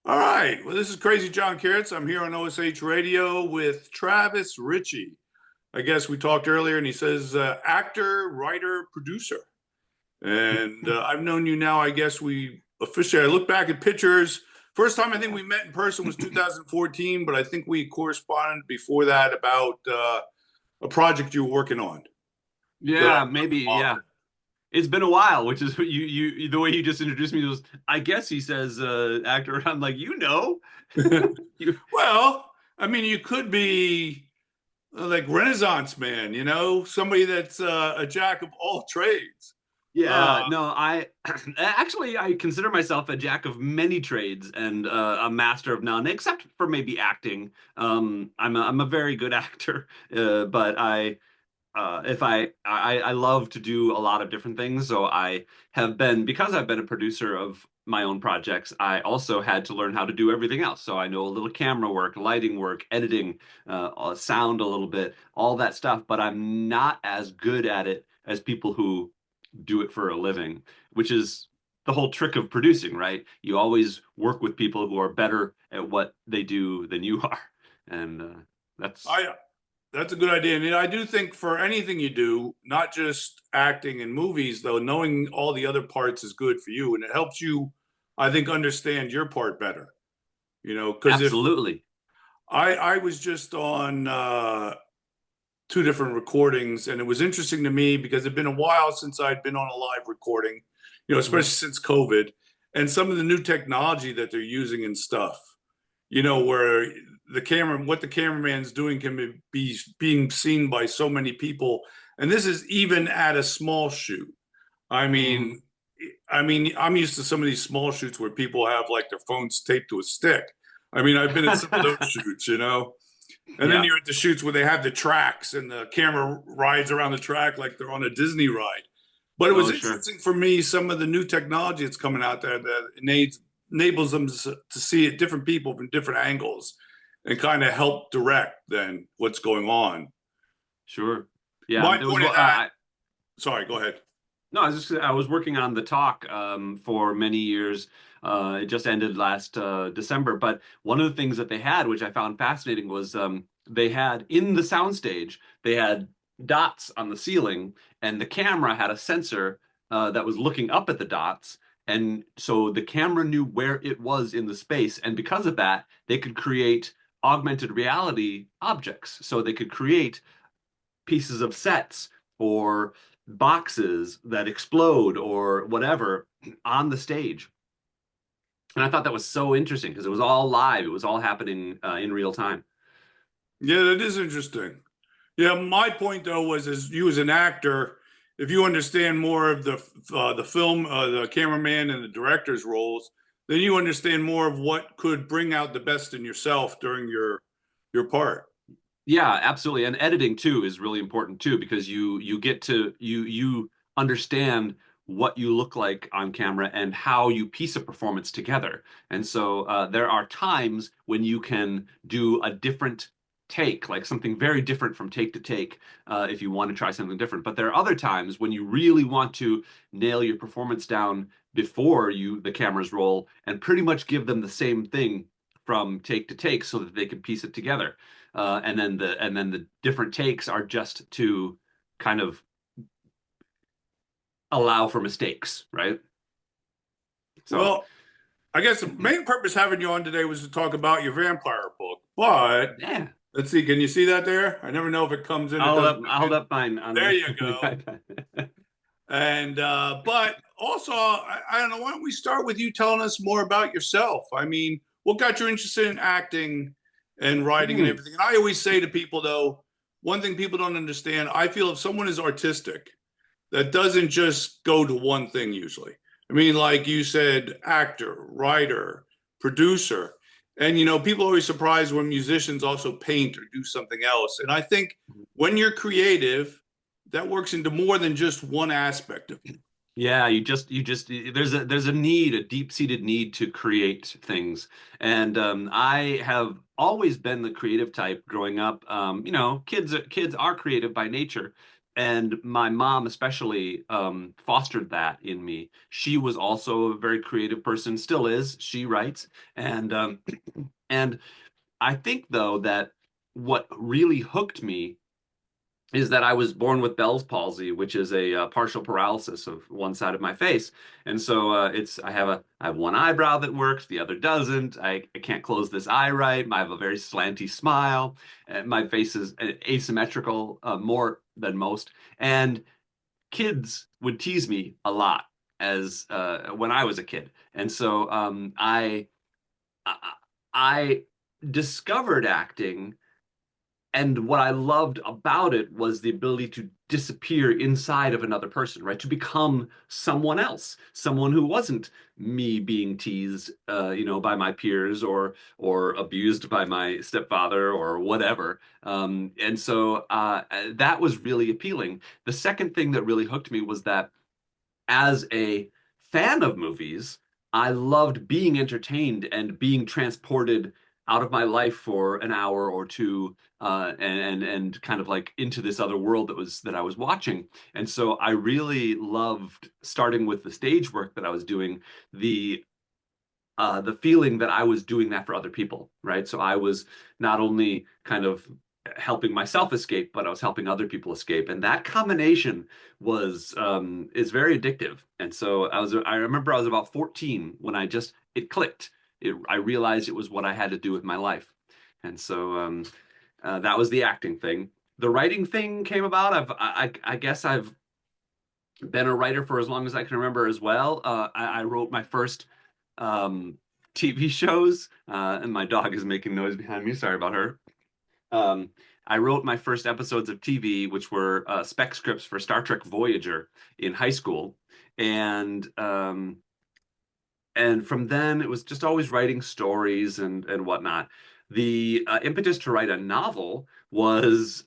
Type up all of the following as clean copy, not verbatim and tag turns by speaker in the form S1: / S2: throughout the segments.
S1: All right. Well, this is Crazy John Carrots. I'm here on OSH Radio with Travis Richey. I guess we talked earlier, and he says actor, writer, producer. And I've known you now. I guess we officially. I look back at pictures. First time I think we met in person was 2014, but I think we corresponded before that about a project you were working on. That
S2: Yeah, maybe. Yeah, it's been a while, which is what you the way you just introduced me was. I guess he says actor. I'm like, you.
S1: Well, I mean, you could be like Renaissance man, somebody that's a jack of all trades. Uh,
S2: Yeah, no, I actually I consider myself a jack of many trades and a master of none, except for maybe acting. I'm a very good actor, but I if I love to do a lot of different things. So I have been, because I've been a producer of my own projects, I also had to learn how to do everything else. So I know a little camera work, lighting work, editing, sound a little bit, all that stuff, but I'm not as good at it as people who do it for a living, which is the whole trick of producing, right? You always work with people who are better at what they do than you are. And that's
S1: I That's a good idea. And I do think for anything you do, not just acting in movies, though, knowing all the other parts is good for you. And it helps you, I think, understand your part better. Because if
S2: absolutely.
S1: I was just on two different recordings, and it was interesting to me because it'd been a while since I'd been on a live recording, especially
S2: Mhm.
S1: since COVID, and some of the new technology that they're using and stuff, where what the cameraman's doing can be being seen by so many people. And this is even at a small shoot. I
S2: Mhm.
S1: mean, I'm used to some of these small shoots where people have like their phones taped to a stick. I mean, I've been at some of those shoots. And then
S2: Yeah.
S1: you're at the shoots where they have the tracks and the camera rides around the track like they're on a Disney ride. But it was
S2: Oh, sure.
S1: interesting for me, some of the new technology that's coming out there that enables them to see it, different people from different angles, and kind of help direct then what's going on.
S2: Sure. Yeah.
S1: My
S2: It was
S1: point of that, sorry, go ahead.
S2: no, I was working on the talk for many years. It just ended last December. But one of the things that they had, which I found fascinating, was they had in the soundstage, they had dots on the ceiling, and the camera had a sensor that was looking up at the dots. And so the camera knew where it was in the space. And because of that, they could create augmented reality objects. So they could create pieces of sets or boxes that explode or whatever on the stage. And I thought that was so interesting because it was all live. It was all happening in real time.
S1: Yeah, that is interesting. Yeah, my point though was, as you as an actor, if you understand more of the film, the cameraman and the director's roles, then you understand more of what could bring out the best in yourself during your part.
S2: Yeah, absolutely. And editing too is really important too because you get to you understand what you look like on camera and how you piece a performance together. And so there are times when you can do a different take, like something very different from take to take, if you want to try something different. But there are other times when you really want to nail your performance down before the cameras roll and pretty much give them the same thing from take to take so that they can piece it together. And then the different takes are just to kind of allow for mistakes, right? So
S1: Well, I guess the main purpose having you on today was to talk about your vampire book. But
S2: yeah,
S1: let's see, can you see that there? I never know if it comes in, it doesn't
S2: I'll
S1: come
S2: hold
S1: in.
S2: up mine on
S1: There
S2: the,
S1: you
S2: on the
S1: go.
S2: iPad.
S1: And but also, I don't know. Why don't we start with you telling us more about yourself? I mean, what got you interested in acting and writing and
S2: Hmm.
S1: everything? And I always say to people, though, one thing people don't understand. I feel if someone is artistic, that doesn't just go to one thing usually. I mean, like you said, actor, writer, producer. And people are always surprised when musicians also paint or do something else. And I think when you're creative, that works into more than just one aspect of you.
S2: Yeah, you just there's a need, a deep-seated need to create things. And I have always been the creative type growing up. Kids are creative by nature. and my mom especially fostered that in me. She was also a very creative person, still is. She writes, and and I think though that what really hooked me is that I was born with Bell's palsy, which is a partial paralysis of one side of my face, and so I have one eyebrow that works, the other doesn't. I can't close this eye right. I have a very slanty smile. My face is asymmetrical more than most, and kids would tease me a lot as when I was a kid, and so I I discovered acting, and what I loved about it was the ability to disappear inside of another person, right? To become someone else, someone who wasn't me being teased, by my peers or abused by my stepfather or whatever. And so that was really appealing. The second thing that really hooked me was that as a fan of movies, I loved being entertained and being transported out of my life for an hour or two, and kind of like into this other world that I was watching. And so I really loved starting with the stage work that I was doing, the the feeling that I was doing that for other people, right? So I was not only kind of helping myself escape, but I was helping other people escape, and that combination was is very addictive. And so I remember I was about 14 when it clicked. I realized it was what I had to do with my life, and so that was the acting thing. The writing thing came about. I guess I've been a writer for as long as I can remember as well. I wrote my first um, TV shows, and my dog is making noise behind me. Sorry about her. Um, I wrote my first episodes of TV, which were spec scripts for Star Trek Voyager in high school, and from then it was just always writing stories and whatnot. The impetus to write a novel was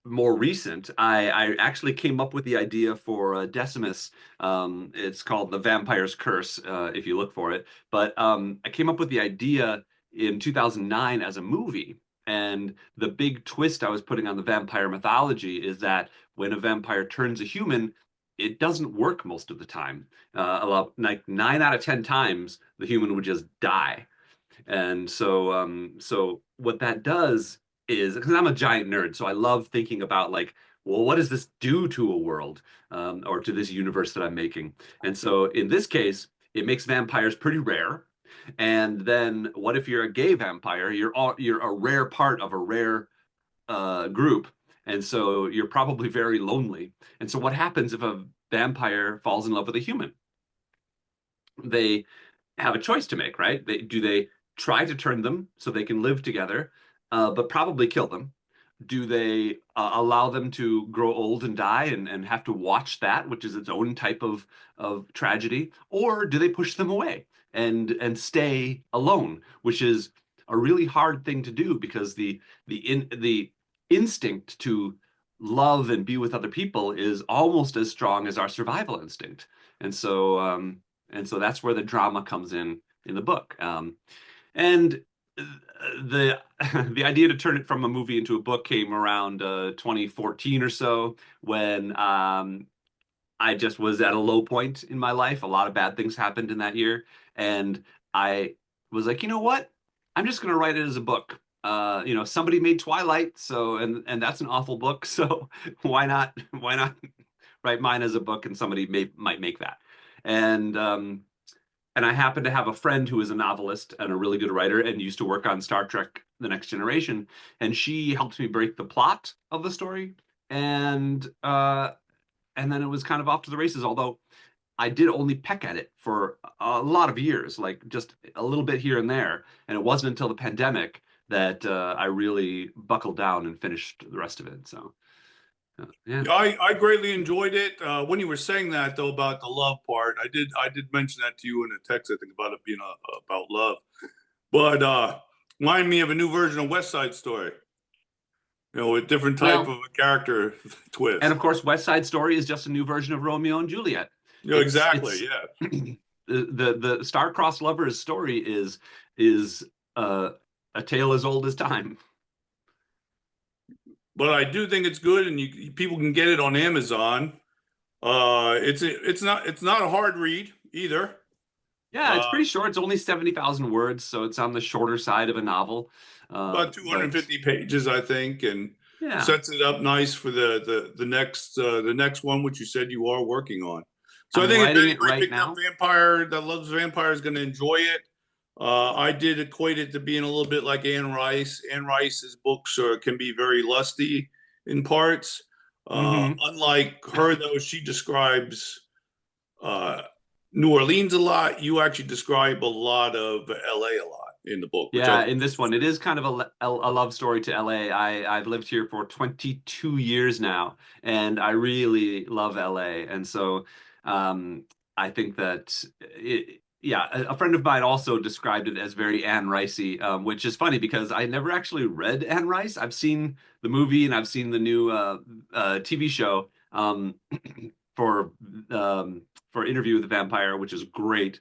S2: more recent. I actually came up with the idea for Decimus. It's called The Vampire's Curse, if you look for it. But I came up with the idea in 2009 as a movie. And the big twist I was putting on the vampire mythology is that when a vampire turns a human, it doesn't work most of the time. Like 9 out of 10 times, the human would just die. And so what that does is, because I'm a giant nerd, so I love thinking about like, well, what does this do to a world, or to this universe that I'm making? And so in this case, it makes vampires pretty rare. And then what if you're a gay vampire? You're a rare part of a rare group, and so you're probably very lonely. And so what happens if a vampire falls in love with a human? They have a choice to make, right? Do they try to turn them so they can live together, but probably kill them? Do they allow them to grow old and die and have to watch that, which is its own type of tragedy? Or do they push them away and stay alone, which is a really hard thing to do because the instinct to love and be with other people is almost as strong as our survival instinct. And so that's where the drama comes in the book. And the the idea to turn it from a movie into a book came around 2014 or so, when I just was at a low point in my life. A lot of bad things happened in that year, and I was like, you know what? I'm just going to write it as a book. Somebody made Twilight, so and that's an awful book. So why not write mine as a book, and somebody might make that. And I happen to have a friend who is a novelist and a really good writer and used to work on Star Trek The Next Generation, and she helped me break the plot of the story. And then it was kind of off to the races, although I did only peck at it for a lot of years, like just a little bit here and there. And it wasn't until the pandemic that I really buckled down and finished the rest of it. So, yeah.
S1: Yeah, I greatly enjoyed it. When you were saying that though about the love part, I did mention that to you in a text, I think, about it being about love. But remind me of a new version of West Side Story, with different type
S2: Well,
S1: of a character
S2: and
S1: twist.
S2: of course, West Side Story is just a new version of Romeo and Juliet.
S1: Exactly,
S2: It's
S1: yeah.
S2: the star-crossed lovers story is uh, a tale as old as time.
S1: but I do think it's good, and people can get it on Amazon. It's not a hard read either.
S2: Yeah, it's
S1: Uh,
S2: pretty short. It's only 70,000 words, so it's on the shorter side of a novel.
S1: about
S2: But
S1: 250 pages, I think, and
S2: yeah,
S1: sets it up nice for the next one, which you said you are working on. So I
S2: I'm
S1: think if
S2: writing it
S1: anybody
S2: right
S1: picking up
S2: now.
S1: Vampire that loves Vampire is going to enjoy it. I did equate it to being a little bit like Anne Rice. Anne Rice's books can be very lusty in parts.
S2: Hmm.
S1: Unlike her, though, she describes uh, New Orleans a lot. You actually describe a lot of LA a lot in the book, which I
S2: Yeah,
S1: think
S2: in
S1: is
S2: this one, it is kind of a love story to LA. I've lived here for 22 years now, and I really love LA. And so um, I think that yeah, a friend of mine also described it as very Anne Ricey, which is funny because I never actually read Anne Rice. I've seen the movie and I've seen the new TV show for um, for Interview with the Vampire, which is great,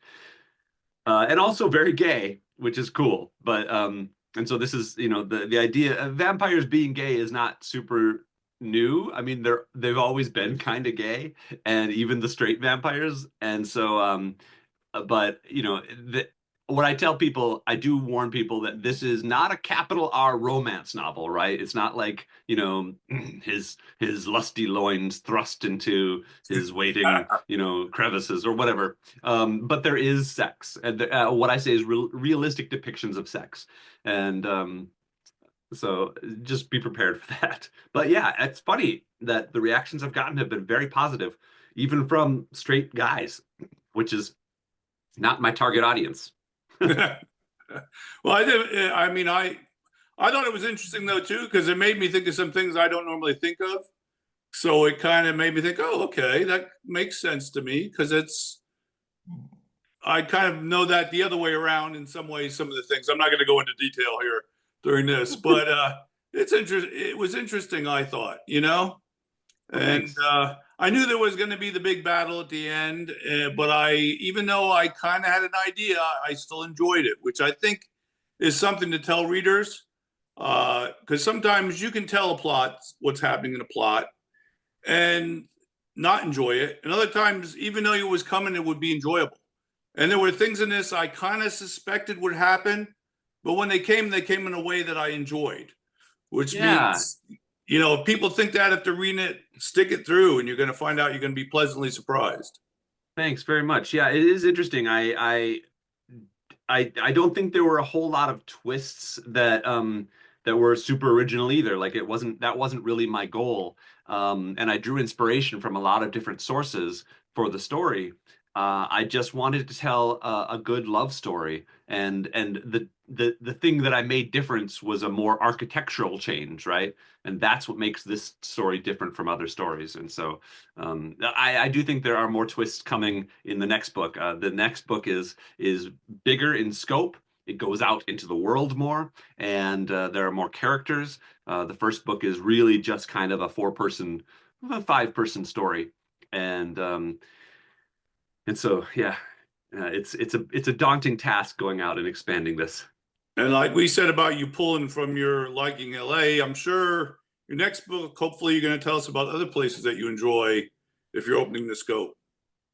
S2: and also very gay, which is cool. But and so this is, the idea of vampires being gay is not super new. I mean, they've always been kind of gay, and even the straight vampires. And so but what I tell people, I do warn people that this is not a capital R romance novel, right? It's not like, his lusty loins thrust into his waiting, crevices or whatever. But there is sex, and what I say is realistic depictions of sex, and so just be prepared for that. But yeah, it's funny that the reactions I've gotten have been very positive, even from straight guys, which is not my target audience.
S1: well, I did. I mean, I thought it was interesting though too because it made me think of some things I don't normally think of. So it kind of made me think, oh, okay, that makes sense to me because I kind of know that the other way around in some ways. Some of the things I'm not going to go into detail here during this, but it's interesting. It was interesting, I thought,
S2: Well,
S1: and
S2: thanks.
S1: I knew there was going to be the big battle at the end, but even though I kind of had an idea, I still enjoyed it, which I think is something to tell readers, because sometimes you can tell a plot what's happening in a plot and not enjoy it, and other times, even though it was coming, it would be enjoyable. And there were things in this I kind of suspected would happen, but when they came in a way that I enjoyed, which
S2: Yeah,
S1: means, if people think that after reading it, stick it through, and you're going to find out you're going to be pleasantly surprised.
S2: thanks very much. Yeah, it is interesting. I don't think there were a whole lot of twists that were super original either. Like that wasn't really my goal. And I drew inspiration from a lot of different sources for the story. I just wanted to tell a good love story, and the thing that I made difference was a more architectural change, right? And that's what makes this story different from other stories. And so I do think there are more twists coming in the next book. The next book is bigger in scope. It goes out into the world more, and there are more characters. The first book is really just kind of a a 5-person story, and so yeah, it's a daunting task going out and expanding this.
S1: And like we said about you pulling from your liking LA, I'm sure your next book, hopefully, you're going to tell us about other places that you enjoy if you're opening the scope.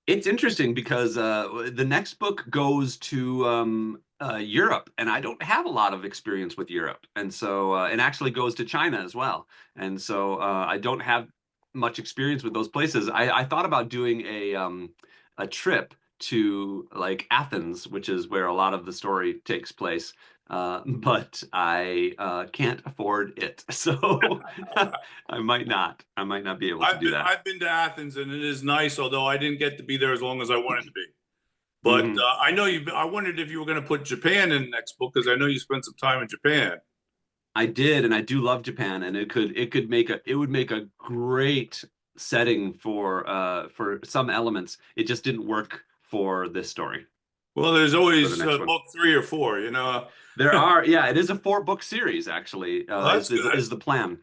S2: It's interesting because the next book goes to Europe, and I don't have a lot of experience with Europe, and so and actually goes to China as well, and so I don't have much experience with those places. I thought about doing a trip to like Athens, which is where a lot of the story takes place, but I can't afford it, so I might not be able to do that.
S1: I've been to Athens and it is nice, although I didn't get to be there as long as I wanted to be. But
S2: Mhm.
S1: I know you. I wondered if you were going to put Japan in the next book because I know you spent some time in Japan.
S2: I did, and I do love Japan, and it would make a great setting for some elements. It just didn't work for this story,
S1: Well, there's
S2: for the
S1: always
S2: next one.
S1: book 3 or 4.
S2: There are, yeah, it is a 4-book series actually,
S1: Well, that's good.
S2: is the plan.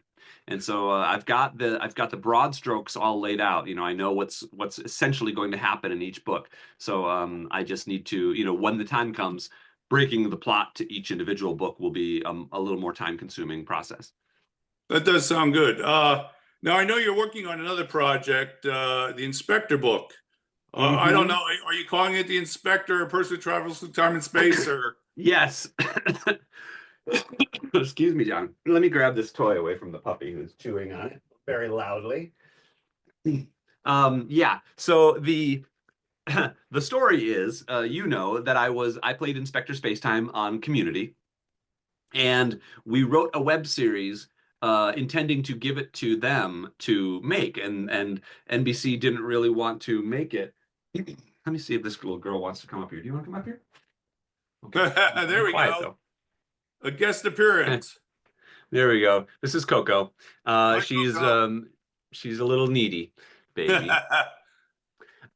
S2: And so I've got the broad strokes all laid out. I know what's essentially going to happen in each book. So I just need to, when the time comes, breaking the plot to each individual book will be a little more time consuming process.
S1: That does sound good. Now I know you're working on another project, the Inspector book. I don't
S2: Hmm.
S1: know. Are you calling it the Inspector, a person who travels through time and space, or?
S2: Yes. Excuse me, John. Let me grab this toy away from the puppy who's chewing on it very loudly. Yeah. So the story is, that I played Inspector Spacetime on Community, and we wrote a web series intending to give it to them to make, and NBC didn't really want to make it. Let me see if this little girl wants to come up here. Do you want to come up here? Okay.
S1: There
S2: Be
S1: we
S2: quiet
S1: go.
S2: though.
S1: A guest appearance.
S2: There we go. This is Coco.
S1: Hi, Coco.
S2: She's a little needy baby.
S1: My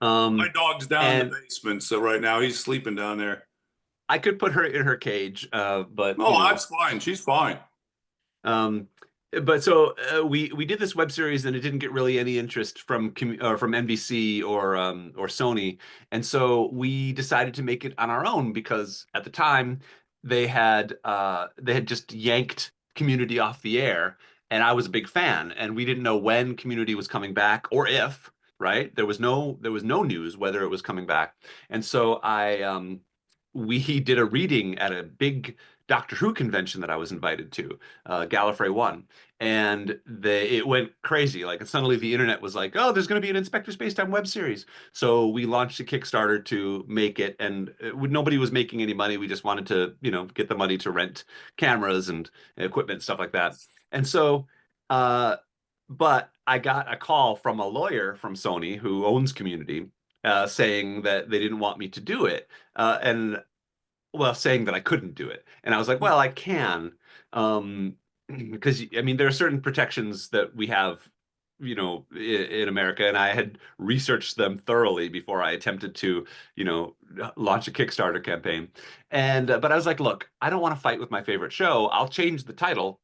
S2: Um,
S1: dog's down in the
S2: and
S1: basement, so right now he's sleeping down there.
S2: I could put her in her cage, but
S1: Oh, that's fine. She's fine.
S2: um, we did this web series and it didn't get really any interest from NBC or Sony, and so we decided to make it on our own because at the time they had just yanked Community off the air, and I was a big fan, and we didn't know when Community was coming back or if, right? There was no news whether it was coming back, and so I we did a reading at a big Doctor Who convention that I was invited to, Gallifrey One, and it went crazy. Like suddenly the internet was like, "Oh, there's going to be an Inspector Spacetime web series." So we launched a Kickstarter to make it, and nobody was making any money. We just wanted to, get the money to rent cameras and equipment, stuff like that. And so, uh, but I got a call from a lawyer from Sony who owns Community, saying that they didn't want me to do it. And well, saying that I couldn't do it. And I was like, well, I can. Because I mean, there are certain protections that we have, in America, and I had researched them thoroughly before I attempted to, launch a Kickstarter campaign. And but I was like, look, I don't want to fight with my favorite show. I'll change the title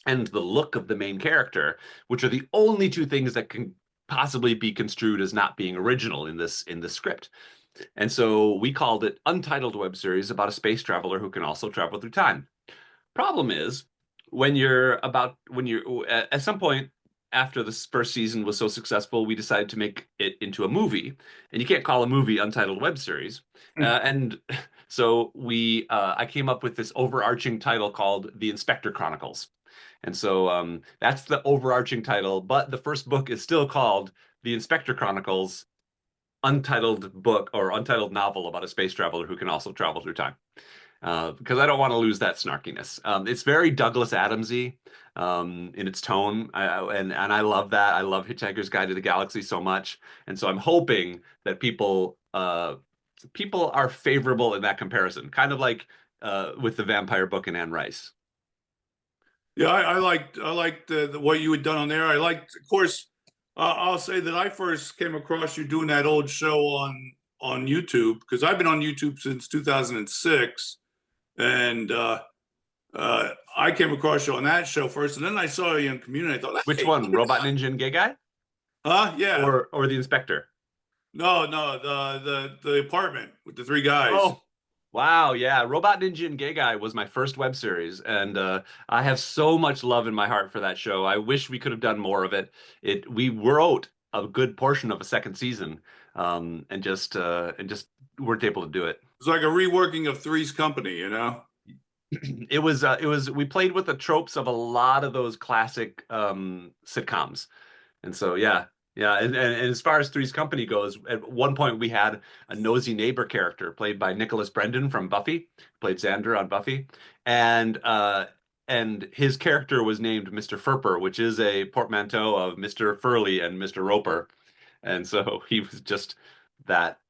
S2: and the look of the main character, which are the only two things that can possibly be construed as not being original in this script. And so we called it Untitled Web Series about a space traveler who can also travel through time. Problem is, when you're at some point after this first season was so successful, we decided to make it into a movie, and you can't call a movie Untitled Web Series. And so I came up with this overarching title called The Inspector Chronicles. And so that's the overarching title, but the first book is still called The Inspector Chronicles, untitled book or untitled novel about a space traveler who can also travel through time. Because I don't want to lose that snarkiness. It's very Douglas Adamsy in its tone, and I love that. I love Hitchhiker's Guide to the Galaxy so much, and so I'm hoping that people are favorable in that comparison, kind of like with the vampire book and Anne Rice.
S1: Yeah, I liked what you had done on there. I liked, of course. I'll say that I first came across you doing that old show on YouTube because I've been on YouTube since 2006, and I came across you on that show first, and then I saw you in Community. I thought,
S2: Which
S1: hey,
S2: one,
S1: look at
S2: Robot
S1: that.
S2: Ninja and Gay Guy,
S1: Yeah.
S2: or the Inspector?
S1: No, no, the apartment with the three guys.
S2: Oh, wow, yeah. Robot Ninja and Gay Guy was my first web series, and I have so much love in my heart for that show. I wish we could have done more of it. We wrote a good portion of a second season, and just weren't able to do it.
S1: It's like a reworking of Three's Company, you know?
S2: It was we played with the tropes of a lot of those classic sitcoms. And so, yeah, yeah. And as far as Three's Company goes, at one point we had a nosy neighbor character played by Nicholas Brendan from Buffy, played Xander on Buffy, and his character was named Mr. Furper, which is a portmanteau of Mr. Furley and Mr. Roper, and so he was just that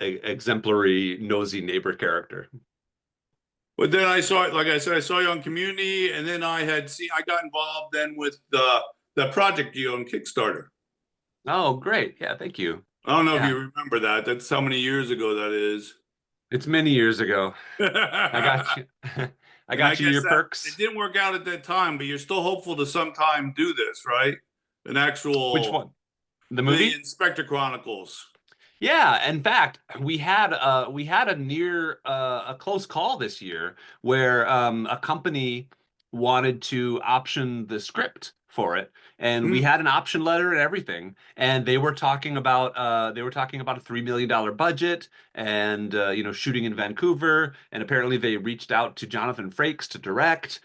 S2: exemplary nosy neighbor character.
S1: But then I saw it, like I said, I saw you on Community, and then I got involved then with the project you on Kickstarter.
S2: Oh, great! Yeah, thank you.
S1: I don't know if
S2: Yeah,
S1: you remember that. That's how many years ago that is.
S2: it's many years ago. I got
S1: And
S2: you. I
S1: I
S2: got you
S1: guess
S2: your
S1: that it
S2: perks.
S1: didn't work out at that time, but you're still hopeful to sometime do this, right? An
S2: Which
S1: actual
S2: one? The
S1: the
S2: movie?
S1: Inspector Chronicles.
S2: Yeah, in fact, we had a close call this year where a company wanted to option the script for it, and we
S1: Hmm.
S2: had an option letter and everything, and they were talking about a $3 million budget, and shooting in Vancouver, and apparently they reached out to Jonathan Frakes to direct.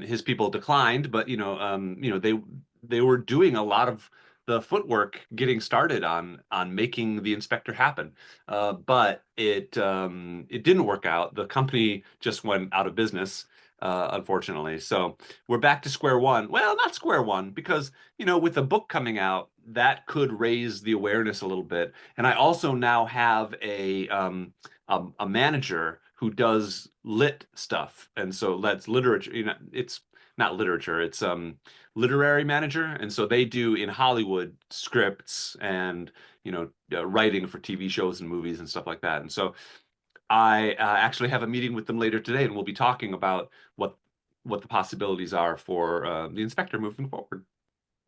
S2: His people declined, but they were doing a lot of the footwork getting started on making the Inspector happen. But it didn't work out. The company just went out of business, unfortunately. So we're back to square one. Well, not square one, because with the book coming out, that could raise the awareness a little bit. And I also now have a manager who does lit stuff, and so that's literature. It's not literature. It's literary manager, and so they do in Hollywood scripts and writing for TV shows and movies and stuff like that. And so I actually have a meeting with them later today, and we'll be talking about what the possibilities are for the Inspector moving forward.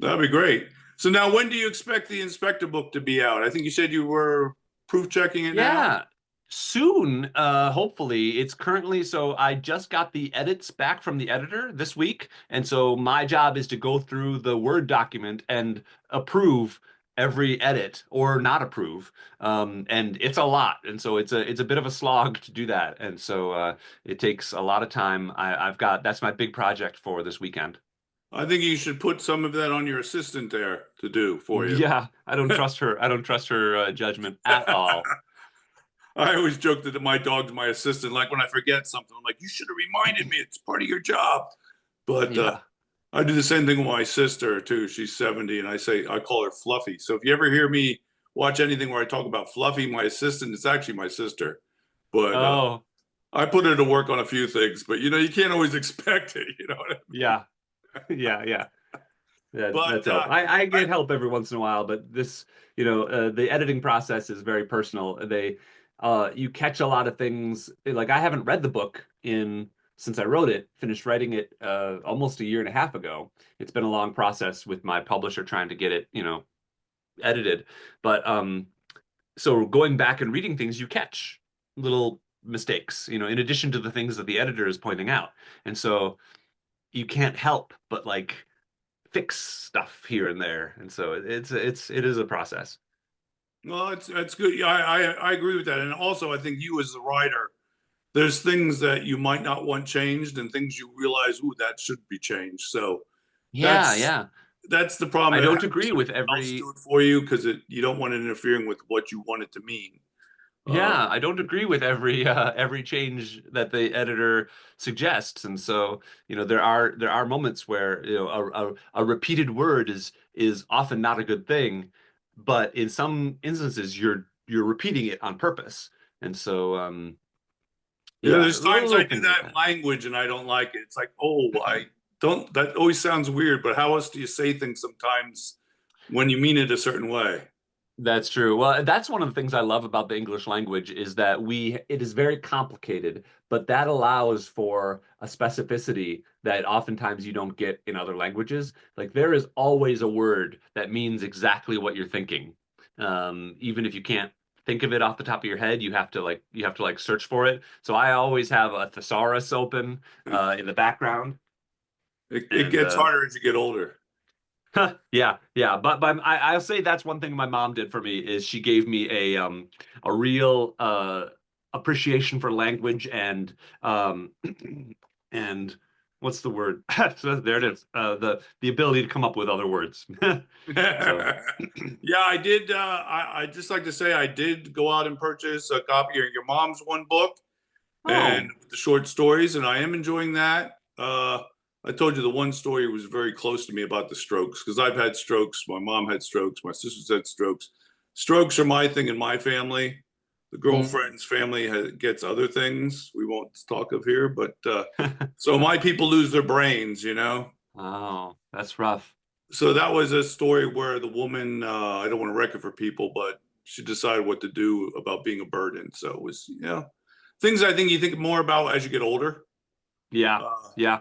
S1: That'd be great. So now, when do you expect the Inspector book to be out? I think you said you were proof checking it now.
S2: Yeah, soon, hopefully. It's currently, so I just got the edits back from the editor this week, and so my job is to go through the Word document and approve every edit or not approve. And it's a lot, and so it's a bit of a slog to do that, and so it takes a lot of time. I've got That's my big project for this weekend.
S1: I think you should put some of that on your assistant there to do for you.
S2: Yeah, I don't trust her. I don't trust her judgment at all.
S1: I always joke that my dog's my assistant. Like when I forget something, I'm like, you should have reminded me. It's part of your job. But
S2: Yeah.
S1: I do the same thing with my sister too. She's 70, and I call her Fluffy. So if you ever hear me watch anything where I talk about Fluffy, my assistant, it's actually my sister. But
S2: Oh,
S1: I put her to work on a few things. But you can't always expect it. You know what I mean?
S2: yeah. Yeah, yeah. That's
S1: But
S2: help. I
S1: I,
S2: get help every once in a while, but this, the editing process is very personal. You catch a lot of things. Like I haven't read the book in since I wrote it, finished writing it almost a year and a half ago. It's been a long process with my publisher trying to get it, edited. But so going back and reading things, you catch little mistakes, in addition to the things that the editor is pointing out. And so you can't help but like fix stuff here and there, and so it is a process.
S1: well, it's good. Yeah, I agree with that. And also, I think you as the writer, there's things that you might not want changed, and things you realize, ooh, that should be changed. So
S2: Yeah,
S1: that's
S2: yeah.
S1: that's the problem
S2: I
S1: of
S2: don't
S1: having
S2: agree with
S1: someone else do
S2: every
S1: it for you because you don't want it interfering with what you want it to mean. Uh,
S2: Yeah, I don't agree with every change that the editor suggests, and so there are moments where a repeated word is often not a good thing, but in some instances you're repeating it on purpose, and so
S1: yeah,
S2: yeah,
S1: there's times I
S2: little
S1: do
S2: things like
S1: that in
S2: that.
S1: language and I don't like it. It's like, oh, I don't. That always sounds weird, but how else do you say things sometimes when you mean it a certain way?
S2: That's true. Well, that's one of the things I love about the English language is that it is very complicated, but that allows for a specificity that oftentimes you don't get in other languages. Like there is always a word that means exactly what you're thinking. Even if you can't think of it off the top of your head, you have to search for it. So I always have a thesaurus open in the background,
S1: It
S2: and
S1: gets harder as you get older.
S2: Yeah, yeah, but I'll say that's one thing my mom did for me is she gave me a real appreciation for language and and what's the word? So there it is. The ability to come up with other words. So
S1: Yeah, I did. I just like to say I did go out and purchase a copy of your mom's one book and
S2: oh,
S1: the short stories, and I am enjoying that. I told you the one story was very close to me about the strokes because I've had strokes. My mom had strokes. My sisters had strokes. Strokes are my thing in my family. The
S2: mm.
S1: girlfriend's family gets other things we won't talk of here, but so my people lose their brains.
S2: Oh, that's rough.
S1: So that was a story where the woman, I don't want to wreck it for people, but she decided what to do about being a burden. So it was, things I think you think more about as you get older.
S2: Yeah,
S1: Uh,
S2: yeah,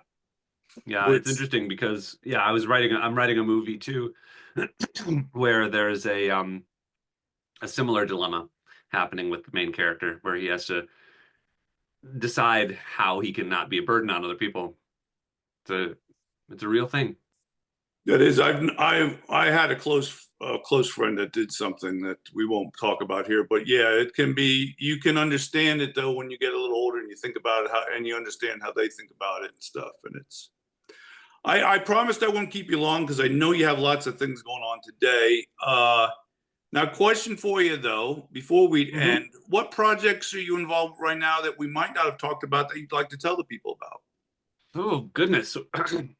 S2: yeah. It's
S1: which
S2: interesting because yeah, I'm writing a movie too, where there's a similar dilemma happening with the main character where he has to decide how he can not be a burden on other people. It's a real thing.
S1: That is, I had a close friend that did something that we won't talk about here, but yeah, it can be. You can understand it though when you get a little older and you think about it, and you understand how they think about it and stuff. And it's. I promised I won't keep you long because I know you have lots of things going on today. Now, question for you though, before we end, what projects are you involved right now that we might not have talked about that you'd like to tell the people about?
S2: Oh goodness.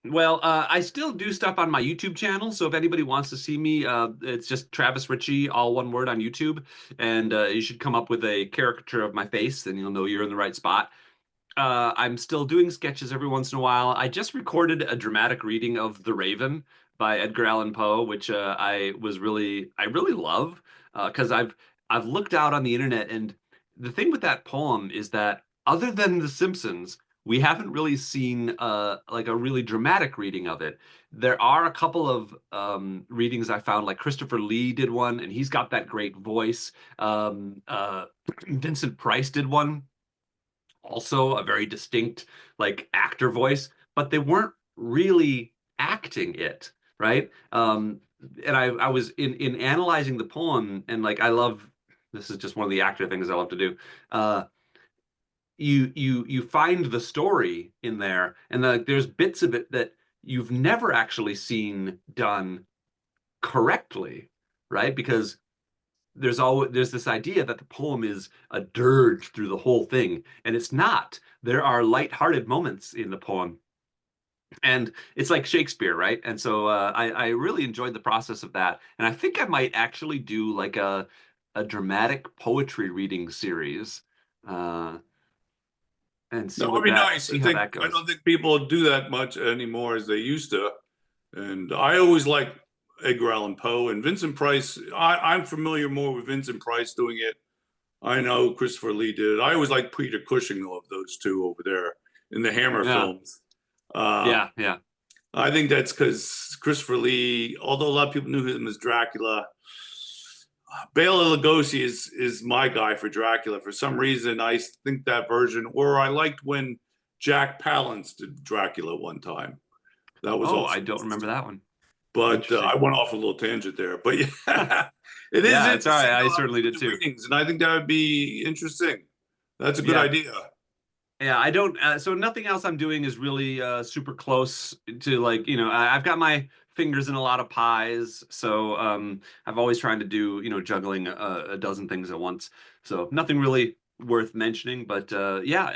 S2: Well, I still do stuff on my YouTube channel, so if anybody wants to see me, it's just Travis Richey, all one word on YouTube, and you should come up with a caricature of my face, then you'll know you're in the right spot. I'm still doing sketches every once in a while. I just recorded a dramatic reading of The Raven by Edgar Allan Poe, which I really love because I've looked out on the internet, and the thing with that poem is that other than The Simpsons, we haven't really seen like a really dramatic reading of it. There are a couple of readings I found, like Christopher Lee did one, and he's got that great voice. Vincent Price did one, also a very distinct like actor voice, but they weren't really acting it, right? And I was in analyzing the poem, and like I love, this is just one of the actor things I love to do. Uh, you find the story in there, and there's bits of it that you've never actually seen done correctly, right? Because there's this idea that the poem is a dirge through the whole thing, and it's not. There are lighthearted moments in the poem, and it's like Shakespeare, right? And so I really enjoyed the process of that, and I think I might actually do like a dramatic poetry reading series, uh, and
S1: That would be nice.
S2: see how that
S1: I
S2: goes.
S1: don't think people do that much anymore as they used to. And I always like Edgar Allan Poe and Vincent Price. I'm familiar more with Vincent Price doing it. I know Christopher Lee did it. I always like Peter Cushing of those two over there in the Hammer
S2: Yeah,
S1: films. Uh,
S2: yeah.
S1: I think that's because Christopher Lee, although a lot of people knew him as Dracula, Bela Lugosi is my guy for Dracula. For some reason, I think that version, or I liked when Jack Palance did Dracula one time. That was
S2: Oh,
S1: also
S2: I don't remember
S1: interesting.
S2: that one.
S1: But I
S2: Interesting.
S1: went off a little tangent there. But yeah, it is
S2: Yeah, it's all right.
S1: interesting
S2: I
S1: though how
S2: certainly
S1: people
S2: did
S1: do
S2: too.
S1: readings, and I think that would be interesting. That's a good
S2: Yeah.
S1: idea.
S2: Yeah, I don't. So nothing else I'm doing is really super close to like, I've got my fingers in a lot of pies. So I've always trying to do, juggling a dozen things at once. So nothing really worth mentioning. But yeah,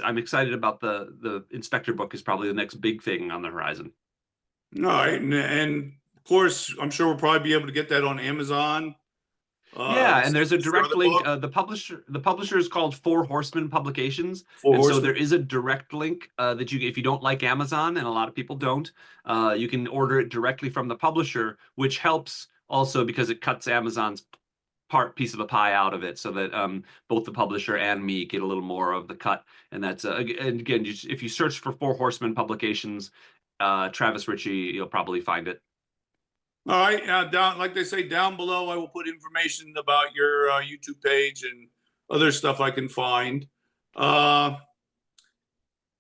S2: I'm excited about the Inspector book is probably the next big thing on the horizon.
S1: All right, and of course, I'm sure we'll probably be able to get that on Amazon.
S2: Yeah,
S1: The
S2: and
S1: same
S2: there's a
S1: as your
S2: direct
S1: other
S2: link.
S1: book,
S2: The publisher is called Four Horsemen Publications,
S1: Four
S2: and so
S1: Horsemen.
S2: there is a direct link that if you don't like Amazon, and a lot of people don't, you can order it directly from the publisher, which helps also because it cuts Amazon's piece of the pie out of it, so that both the publisher and me get a little more of the cut. And that's and again, if you search for Four Horsemen Publications, Travis Richey, you'll probably find it.
S1: All right, down like they say down below, I will put information about your YouTube page and other stuff I can find. Uh,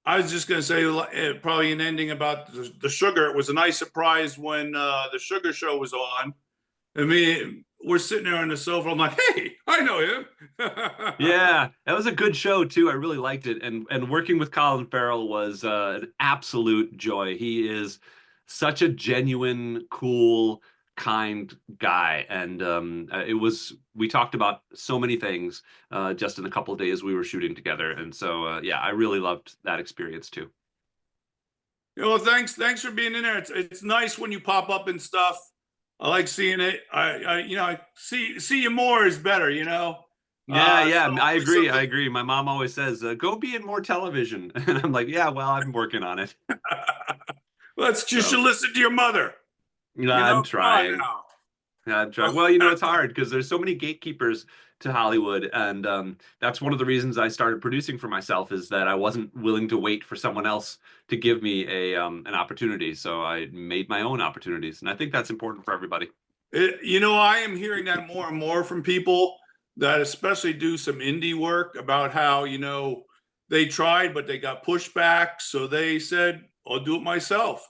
S1: I was just going to say probably an ending about the sugar. It was a nice surprise when the sugar show was on. I mean, we're sitting there on the sofa. I'm like, hey, I know him.
S2: Yeah, that was a good show too. I really liked it, and working with Colin Farrell was an absolute joy. He is such a genuine, cool, kind guy, and it was. We talked about so many things just in a couple of days we were shooting together, and so yeah, I really loved that experience too.
S1: Thanks for being in there. It's nice when you pop up and stuff. I like seeing it. I see you more is better.
S2: Yeah,
S1: So
S2: I
S1: always
S2: agree. I
S1: something.
S2: agree. My mom always says, "Go be in more television," and I'm like, "Yeah, well, I'm working on it."
S1: You should
S2: So,
S1: listen to your mother.
S2: I'm
S1: Come on
S2: trying.
S1: now.
S2: I'm trying. Well, it's hard because there's so many gatekeepers to Hollywood, and that's one of the reasons I started producing for myself is that I wasn't willing to wait for someone else to give me an opportunity. So I made my own opportunities, and I think that's important for everybody.
S1: I am hearing that more and more from people that especially do some indie work about how, they tried, but they got pushback. So they said, I'll do it myself.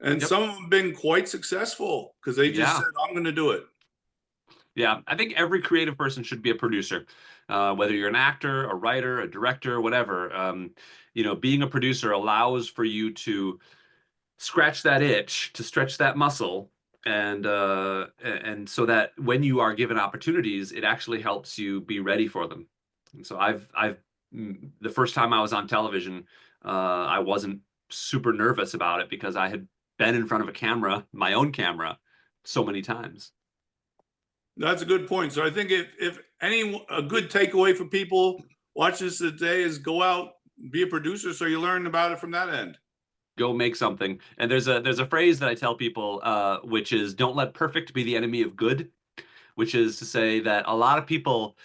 S1: And
S2: Yep.
S1: some of them have been quite successful because they just
S2: Yeah.
S1: said, I'm going to do it.
S2: Yeah, I think every creative person should be a producer, whether you're an actor, a writer, a director, whatever. Being a producer allows for you to scratch that itch, to stretch that muscle, and so that when you are given opportunities, it actually helps you be ready for them. And so the first time I was on television, I wasn't super nervous about it because I had been in front of a camera, my own camera, so many times.
S1: That's a good point. So I think if a good takeaway for people watching this today is go out, be a producer, so you learn about it from that end.
S2: Go make something. And there's a phrase that I tell people, which is don't let perfect be the enemy of good, which is to say that a lot of people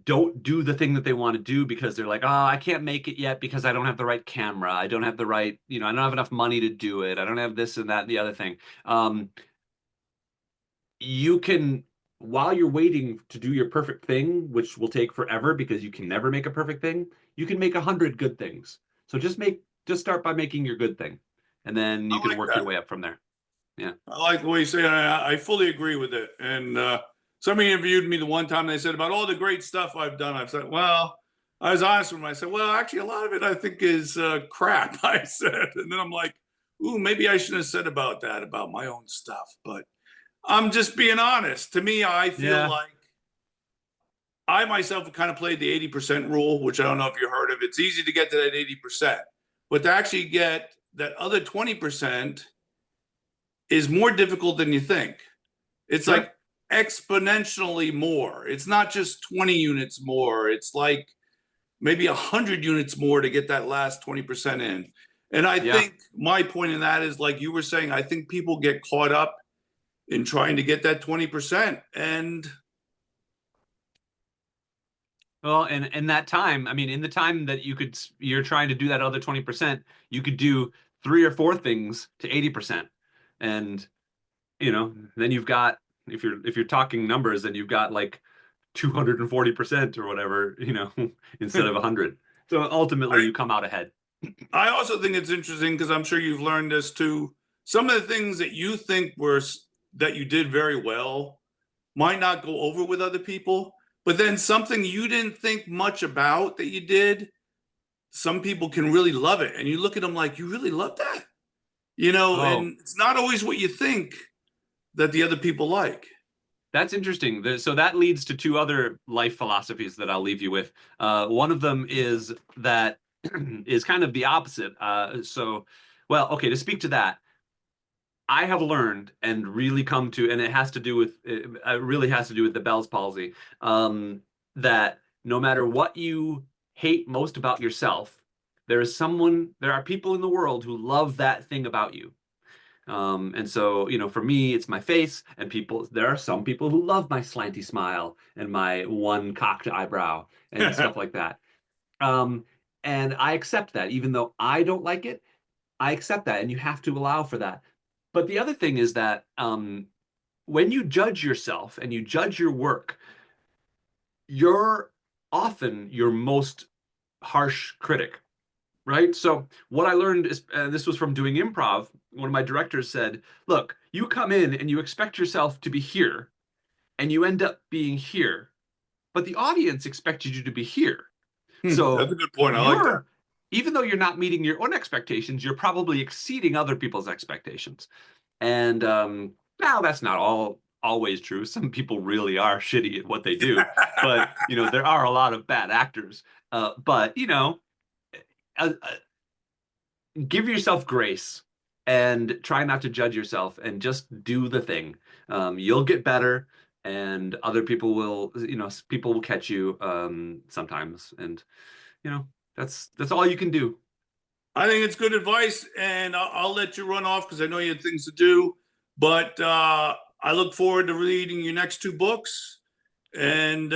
S2: don't do the thing that they want to do because they're like, oh, I can't make it yet because I don't have the right camera. I don't have the right, I don't have enough money to do it. I don't have this and that and the other thing. You can, while you're waiting to do your perfect thing, which will take forever because you can never make a perfect thing, you can make 100 good things. So just start by making your good thing, and then you
S1: I
S2: can
S1: like
S2: work
S1: that.
S2: your way up from there. Yeah.
S1: I like the way you say it. I fully agree with it. And somebody interviewed me the one time. They said about all the great stuff I've done. I've said, well, I was honest with them. I said, well, actually, a lot of it I think is crap. I said, and then I'm like, ooh, maybe I shouldn't have said about that about my own stuff. But I'm just being honest. To me, I feel
S2: Yeah.
S1: like I myself have kind of played the 80% rule, which I don't know if you heard of. It's easy to get to that 80%, but to actually get that other 20% is more difficult than you think. It's
S2: Sure.
S1: like exponentially more. It's not just 20 units more. It's like maybe 100 units more to get that last 20% in. And I
S2: Yeah.
S1: think my point in that is like you were saying, I think people get caught up in trying to get that 20%. And
S2: Well, and in that time, I mean, in the time that you're trying to do that other 20%, you could do 3 or 4 things to 80%. And, then you've got, if you're talking numbers, then you've got like 240% or whatever, instead of 100. So ultimately
S1: I,
S2: you come out ahead.
S1: I also think it's interesting because I'm sure you've learned this too. Some of the things that you think that you did very well might not go over with other people, but then something you didn't think much about that you did, some people can really love it. And you look at them like, you really love that?
S2: Oh,
S1: And it's not always what you think that the other people like.
S2: that's interesting. So that leads to 2 other life philosophies that I'll leave you with. One of them is that is kind of the opposite. Okay, to speak to that, I have learned and really come to, and it has to do with, it really has to do with the Bell's palsy, that no matter what you hate most about yourself, there are people in the world who love that thing about you. And so, for me, it's my face, and there are some people who love my slanty smile and my one cocked eyebrow and stuff like that. Um, and I accept that, even though I don't like it, I accept that, and you have to allow for that. But the other thing is that when you judge yourself and you judge your work, you're often your most harsh critic, right? So what I learned is, and this was from doing improv, one of my directors said, look, you come in and you expect yourself to be here, and you end up being here, but the audience expected you to be here.
S1: That's
S2: So
S1: a good point. I like that.
S2: you're, even though you're not meeting your own expectations, you're probably exceeding other people's expectations. And now that's not always true. Some people really are shitty at what they do, but there are a lot of bad actors. But uh, give yourself grace and try not to judge yourself and just do the thing. You'll get better, and other people will, people will catch you sometimes, and you know that's all you can do.
S1: I think it's good advice, and I'll let you run off because I know you have things to do. But I look forward to reading your next 2 books, and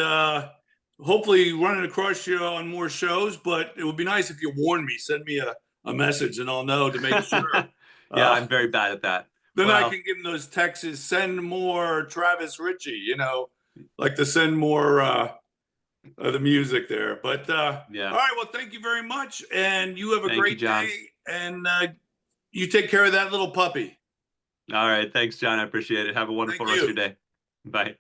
S1: hopefully running across you on more shows. But it would be nice if you warn me, send me a message, and I'll know to make sure.
S2: Yeah,
S1: Uh,
S2: I'm very bad at that.
S1: then I
S2: Well,
S1: can give them those texts, send more Travis Richey, like to send more the music there. But all
S2: yeah.
S1: right, well, thank you very much, and you have a
S2: Thank you,
S1: great
S2: John.
S1: day. and you take care of that little puppy.
S2: All right. Thanks, John. I appreciate it. Have a wonderful
S1: Thank
S2: rest of
S1: you.
S2: your day. Bye.